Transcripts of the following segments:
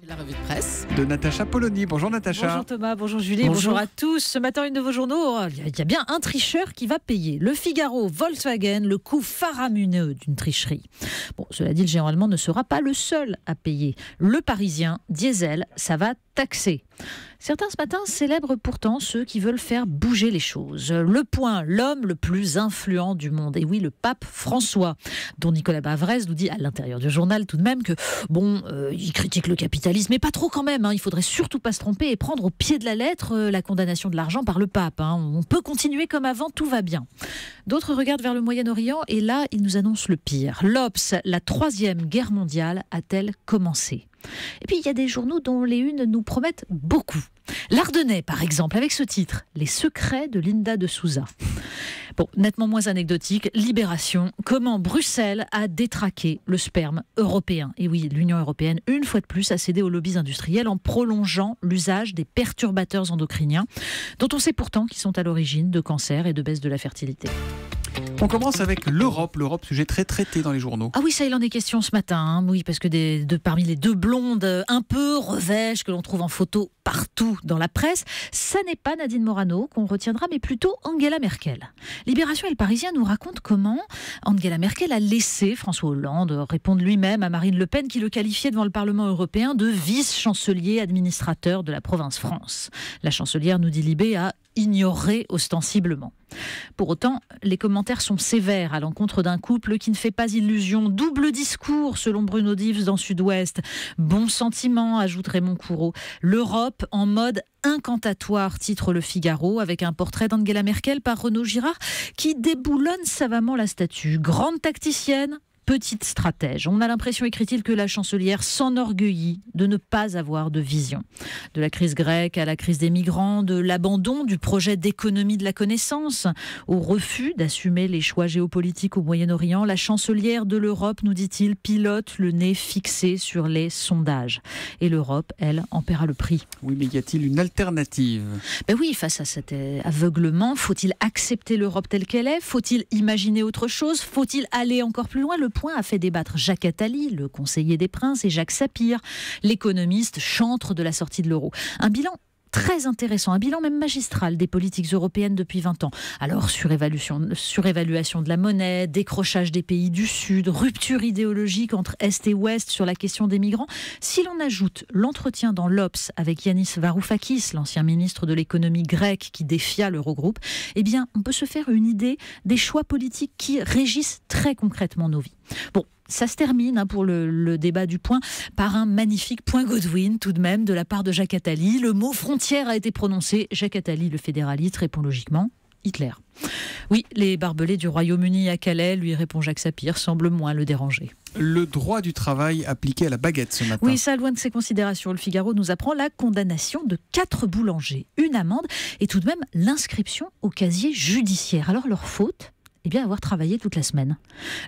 La revue de presse de Natacha Polony. Bonjour Natacha. Bonjour Thomas, bonjour Julie, bonjour à tous. Ce matin, une de vos journaux, il y a bien un tricheur qui va payer. Le Figaro, Volkswagen, le coût faramineux d'une tricherie. Bon, cela dit, le géant allemand ne sera pas le seul à payer. Le Parisien, diesel, ça va taxer. Certains ce matin célèbrent pourtant ceux qui veulent faire bouger les choses. Le Point, l'homme le plus influent du monde. Et oui, le pape François, dont Nicolas Bavrez nous dit à l'intérieur du journal tout de même que, il critique le capitalisme, mais pas trop quand même. Il faudrait surtout pas se tromper et prendre au pied de la lettre la condamnation de l'argent par le pape. On peut continuer comme avant, tout va bien. D'autres regardent vers le Moyen-Orient et là, ils nous annoncent le pire. L'Obs, la 3e guerre mondiale a-t-elle commencé ? Et puis, il y a des journaux dont les unes nous promettent beaucoup. L'Ardennais, par exemple, avec ce titre « Les secrets de Linda de Souza ». Bon, nettement moins anecdotique, Libération, comment Bruxelles a détraqué le sperme européen. Et oui, l'Union européenne, une fois de plus, a cédé aux lobbies industriels en prolongeant l'usage des perturbateurs endocriniens, dont on sait pourtant qu'ils sont à l'origine de cancers et de baisse de la fertilité. On commence avec l'Europe, sujet très traité dans les journaux. Ah oui, ça il en est question ce matin. Oui, parce que parmi les deux blondes un peu revêches que l'on trouve en photo partout dans la presse, ça n'est pas Nadine Morano qu'on retiendra, mais plutôt Angela Merkel. Libération et le Parisien nous racontent comment Angela Merkel a laissé François Hollande répondre lui-même à Marine Le Pen qui le qualifiait devant le Parlement européen de vice-chancelier administrateur de la province France. La chancelière, nous dit Libé, a ignoré ostensiblement. Pour autant, les commentaires sont sévères à l'encontre d'un couple qui ne fait pas illusion. Double discours, selon Bruno Dives dans Sud-Ouest. Bon sentiment, ajoute Raymond Courreau. L'Europe en mode incantatoire, titre Le Figaro, avec un portrait d'Angela Merkel par Renaud Girard qui déboulonne savamment la statue. Grande tacticienne, petite stratège. On a l'impression, écrit-il, que la chancelière s'enorgueillit de ne pas avoir de vision. De la crise grecque à la crise des migrants, de l'abandon du projet d'économie de la connaissance, au refus d'assumer les choix géopolitiques au Moyen-Orient, la chancelière de l'Europe, nous dit-il, pilote le nez fixé sur les sondages. Et l'Europe, elle, en paiera le prix. Oui, mais y a-t-il une alternative ? Oui, face à cet aveuglement, faut-il accepter l'Europe telle qu'elle est ? Faut-il imaginer autre chose ? Faut-il aller encore plus loin ? Le Point a fait débattre Jacques Attali, le conseiller des princes, et Jacques Sapir, l'économiste chantre de la sortie de l'euro. Un bilan très intéressant, un bilan même magistral des politiques européennes depuis 20 ans. Alors, surévaluation de la monnaie, décrochage des pays du Sud, rupture idéologique entre Est et Ouest sur la question des migrants. Si l'on ajoute l'entretien dans l'Obs avec Yanis Varoufakis, l'ancien ministre de l'économie grecque qui défia l'Eurogroupe, eh bien, on peut se faire une idée des choix politiques qui régissent très concrètement nos vies. Bon, ça se termine pour le débat du Point par un magnifique point Godwin tout de même de la part de Jacques Attali. Le mot frontière a été prononcé. Jacques Attali, le fédéraliste, répond logiquement Hitler. Oui, les barbelés du Royaume-Uni à Calais, lui répond Jacques Sapir, semble moins le déranger. Le droit du travail appliqué à la baguette ce matin. Oui, ça, loin de ses considérations. Le Figaro nous apprend la condamnation de 4 boulangers, une amende et tout de même l'inscription au casier judiciaire. Alors leur faute ? Avoir travaillé toute la semaine.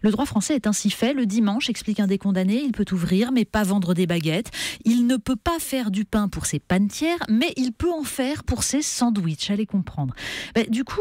Le droit français est ainsi fait. Le dimanche, explique un des condamnés, il peut ouvrir mais pas vendre des baguettes. Il ne peut pas faire du pain pour ses panetières, mais il peut en faire pour ses sandwichs. Allez comprendre. Du coup,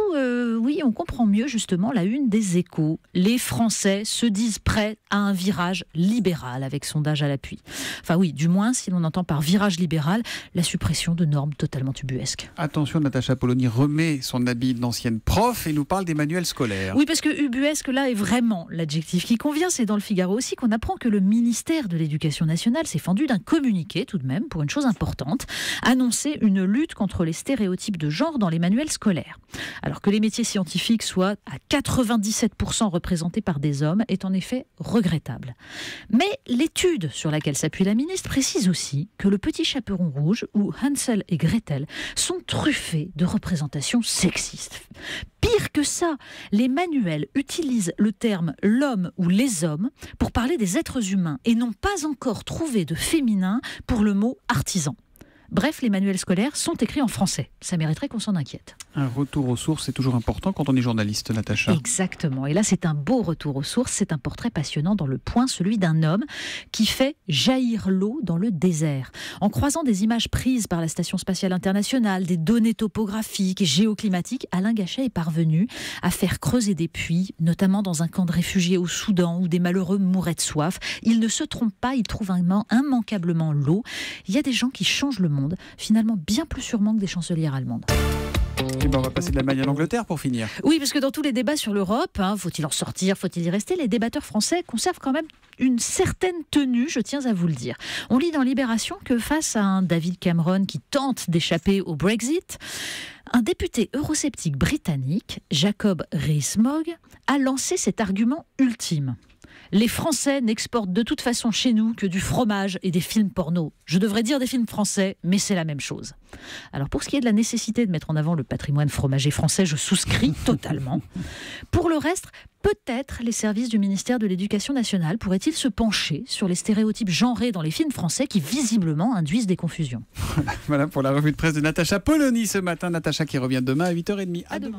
oui, on comprend mieux justement la une des Échos. Les Français se disent prêts à un virage libéral avec sondage à l'appui. Enfin oui, du moins si l'on entend par virage libéral la suppression de normes totalement ubuesques. Attention, Natacha Polony remet son habit d'ancienne prof et nous parle des manuels scolaires. Oui, parce que ubuesque, là, est vraiment l'adjectif qui convient. C'est dans le Figaro aussi qu'on apprend que le ministère de l'Éducation nationale s'est fendu d'un communiqué, tout de même, pour une chose importante, annoncer une lutte contre les stéréotypes de genre dans les manuels scolaires. Alors que les métiers scientifiques soient à 97% représentés par des hommes est en effet regrettable. Mais l'étude sur laquelle s'appuie la ministre précise aussi que le Petit Chaperon Rouge ou Hansel et Gretel sont truffés de représentations sexistes. Pire que ça, les manuels utilisent le terme « l'homme » ou « les hommes » pour parler des êtres humains et n'ont pas encore trouvé de féminin pour le mot « artisan ». Bref, les manuels scolaires sont écrits en français. Ça mériterait qu'on s'en inquiète. Un retour aux sources, c'est toujours important quand on est journaliste, Natacha. Exactement. Et là, c'est un beau retour aux sources. C'est un portrait passionnant dans Le Point, celui d'un homme qui fait jaillir l'eau dans le désert. En croisant des images prises par la Station spatiale internationale, des données topographiques et géoclimatiques, Alain Gachet est parvenu à faire creuser des puits, notamment dans un camp de réfugiés au Soudan où des malheureux mouraient de soif. Il ne se trompe pas, il trouve immanquablement l'eau. Il y a des gens qui changent le monde, finalement bien plus sûrement que des chancelières allemandes. Et on va passer de l'Allemagne à l'Angleterre pour finir. Oui, parce que dans tous les débats sur l'Europe, faut-il en sortir, faut-il y rester, les débatteurs français conservent quand même une certaine tenue, je tiens à vous le dire. On lit dans Libération que face à un David Cameron qui tente d'échapper au Brexit, un député eurosceptique britannique, Jacob Rees-Mogg, a lancé cet argument ultime. Les Français n'exportent de toute façon chez nous que du fromage et des films porno. Je devrais dire des films français, mais c'est la même chose. Alors pour ce qui est de la nécessité de mettre en avant le patrimoine fromager français, je souscris totalement. Pour le reste, peut-être les services du ministère de l'Éducation nationale pourraient-ils se pencher sur les stéréotypes genrés dans les films français qui visiblement induisent des confusions. Voilà pour la revue de presse de Natacha Polony ce matin. Natacha qui revient demain à 8h30. À demain.